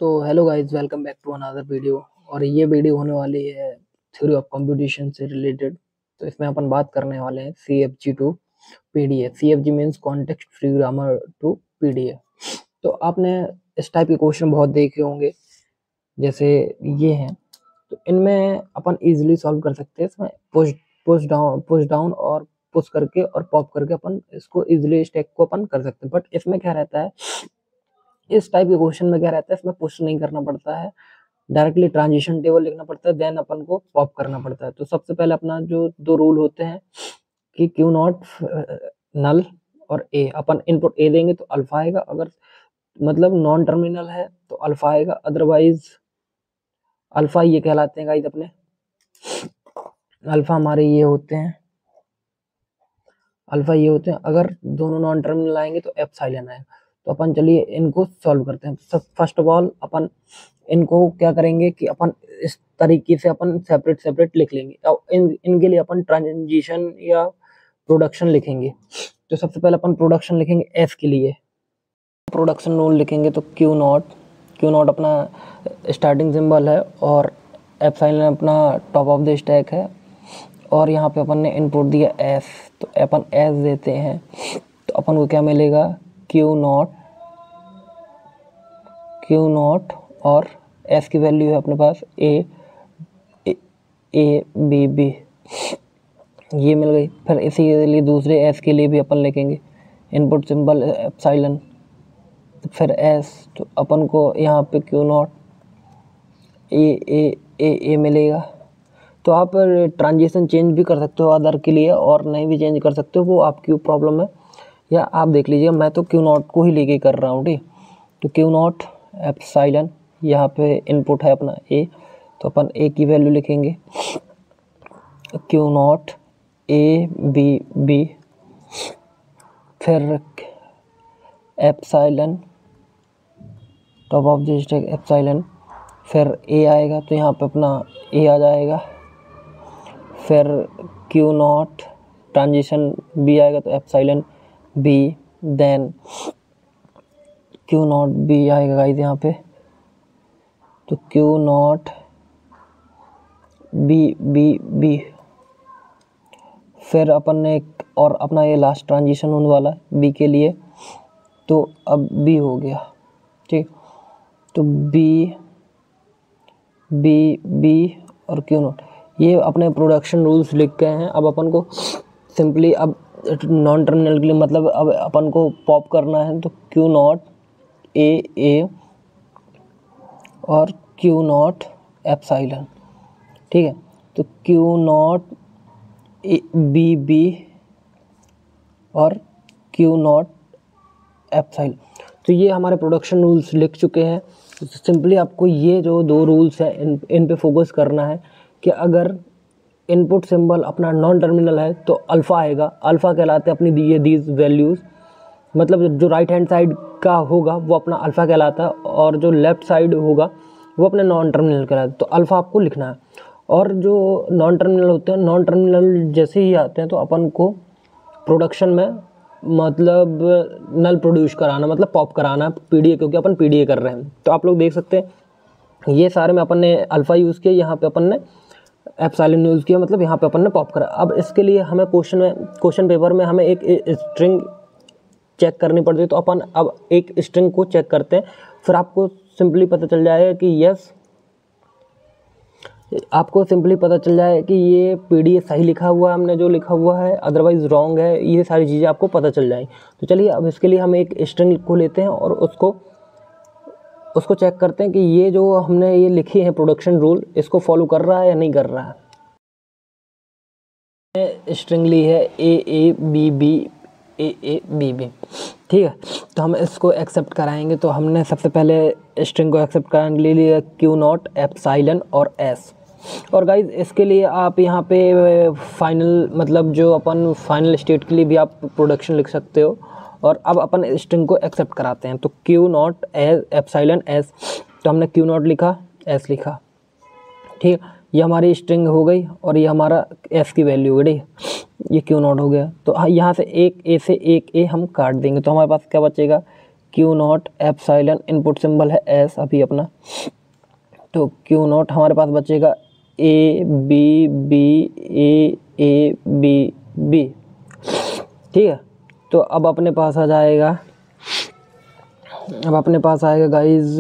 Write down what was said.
तो hello guys, welcome back to another video. और ये वीडियो होने वाली है थ्योरी ऑफ कंप्यूटेशन से रिलेटेड। तो इसमें अपन बात करने वाले हैं CFG to PDF. CFG means context free grammar to PDF. तो आपने इस टाइप के क्वेश्चन बहुत देखे होंगे, जैसे ये हैं। तो इनमें अपन इजीली सॉल्व कर सकते हैं। इसमें पुश डाउन और पुश करके और पॉप करके अपन इसको इजीली स्टैक को अपन कर सकते हैं। बट इसमें क्या रहता है, इस टाइप के क्वेश्चन में क्या रहता है, इसमें पुश नहीं करना पड़ता है, डायरेक्टली ट्रांजिशन टेबल लिखना पड़ता है, देन अपन को पॉप करना पड़ता है। तो सबसे पहले अपना जो दो रूल होते हैं कि क्यू नॉट नल और ए। अपन इनपुट ए देंगे तो अल्फा आएगा, अगर मतलब नॉन टर्मिनल है तो अल्फा आएगा, अदरवाइज अल्फा ये कहलाते हैं गाइस अपने। अल्फा हमारे ये होते हैं, अल्फा ये होते हैं। अगर दोनों नॉन टर्मिनल आएंगे तो एप्सिलॉन आएगा। तो अपन चलिए इनको सॉल्व करते हैं। फर्स्ट ऑफ ऑल अपन इनको क्या करेंगे कि अपन इस तरीके से अपन सेपरेट सेपरेट लिख लेंगे। अब इनके लिए अपन ट्रांजिशन या प्रोडक्शन लिखेंगे। तो सबसे पहले अपन प्रोडक्शन लिखेंगे एफ के लिए। प्रोडक्शन रूल लिखेंगे तो क्यू नॉट अपना स्टार्टिंग सिंबल है और एप्सिलॉन अपना टॉप ऑफ द स्टैक है। और यहाँ पे अपन ने इनपुट दिया एस, तो अपन एस देते हैं तो अपन को क्या मिलेगा, क्यू नॉट और एस की वैल्यू है अपने पास ए बी बी, ये मिल गई। फिर इसी के लिए दूसरे एस के लिए भी अपन लिखेंगे इनपुट सिंबल एप्सिलॉन, फिर एस, तो अपन को यहाँ पे क्यू नॉट ए मिलेगा। तो आप ट्रांजिशन चेंज भी कर सकते हो अदर के लिए और नहीं भी चेंज कर सकते हो, वो आपकी प्रॉब्लम है। या आप देख लीजिए, मैं तो क्यू नॉट को ही लेके कर रहा हूँ, ठीक। तो क्यू नॉट एप्सिलॉन, यहाँ पे इनपुट है अपना ए, तो अपन ए की वैल्यू लिखेंगे Q naught A B B, फिर epsilon top of the stack epsilon, फिर ए आएगा तो यहाँ पे अपना ए आ जाएगा, फिर क्यू नॉट ट्रांजिशन बी आएगा तो epsilon B, then Q naught B आएगा गाइस यहाँ पे, तो Q naught B B B, फिर अपन ने एक और अपना ये लास्ट ट्रांजिशन होने वाला है बी के लिए, तो अब बी हो गया, ठीक। तो बी बी बी और क्यू नॉट, ये अपने प्रोडक्शन रूल्स लिख गए हैं। अब अपन को सिंपली अब नॉन टर्मिनल के लिए मतलब अब अपन को पॉप करना है, तो क्यू नॉट ए और क्यू नॉट एप्सिलॉन, ठीक है। तो क्यू नॉट बी बी और क्यू नॉट एप्सिलॉन, तो ये हमारे प्रोडक्शन रूल्स लिख चुके हैं। तो सिंपली आपको ये जो दो रूल्स हैं इन पे फोकस करना है कि अगर इनपुट सिंबल अपना नॉन टर्मिनल है तो अल्फ़ा आएगा, अल्फ़ा कहलाते हैं अपनी दिए दीज वैल्यूज़, मतलब जो राइट हैंड साइड का होगा वो अपना अल्फ़ा कहलाता है और जो लेफ्ट साइड होगा वो अपने नॉन टर्मिनल कहलाता है। तो अल्फ़ा आपको लिखना है। और जो नॉन टर्मिनल होते हैं, नॉन टर्मिनल जैसे ही आते हैं तो अपन को प्रोडक्शन में मतलब नल प्रोड्यूस कराना, मतलब पॉप कराना पीडीए, क्योंकि अपन पीडीए कर रहे हैं। तो आप लोग देख सकते हैं ये सारे में अपन ने अल्फ़ा यूज़ किया, यहाँ पे अपन ने एप्सिलॉन यूज़ किया, मतलब यहाँ पे अपन ने पॉप करा। अब इसके लिए हमें क्वेश्चन पेपर में हमें एक स्ट्रिंग चेक करनी पड़ती है, तो अपन अब एक स्ट्रिंग को चेक करते हैं, फिर आपको सिंपली पता चल जाएगा कि यस, आपको सिंपली पता चल जाए कि ये पीडीए सही लिखा हुआ है, हमने जो लिखा हुआ है, अदरवाइज रॉन्ग है, ये सारी चीज़ें आपको पता चल जाएंगी। तो चलिए अब इसके लिए हम एक स्ट्रिंग को लेते हैं और उसको चेक करते हैं कि ये जो हमने ये लिखी है प्रोडक्शन रूल, इसको फॉलो कर रहा है या नहीं कर रहा है। स्ट्रिंग ली है ए बी बी, ठीक है। तो हम इसको एक्सेप्ट कराएंगे। तो हमने सबसे पहले स्ट्रिंग को एक्सेप्ट कराने के लिए लिया क्यू नॉट एप्सिलॉन और एस। और गाइज इसके लिए आप यहाँ पे फाइनल, मतलब जो अपन फाइनल स्टेट के लिए भी आप प्रोडक्शन लिख सकते हो। और अब अपन स्ट्रिंग को एक्सेप्ट कराते हैं, तो क्यू नॉट एप्सिलॉन एस, तो हमने क्यू नॉट लिखा, एस लिखा, ठीक है। ये हमारी स्ट्रिंग हो गई और ये हमारा एस की वैल्यू हो गई, ये क्यू नॉट हो गया। तो यहाँ से एक ए हम काट देंगे, तो हमारे पास क्या बचेगा, Q naught epsilon, input symbol है एस अभी अपना, तो क्यू नॉट हमारे पास बचेगा A B B A B B, ठीक है। तो अब अपने पास आ जाएगा, अब अपने पास आएगा गाइज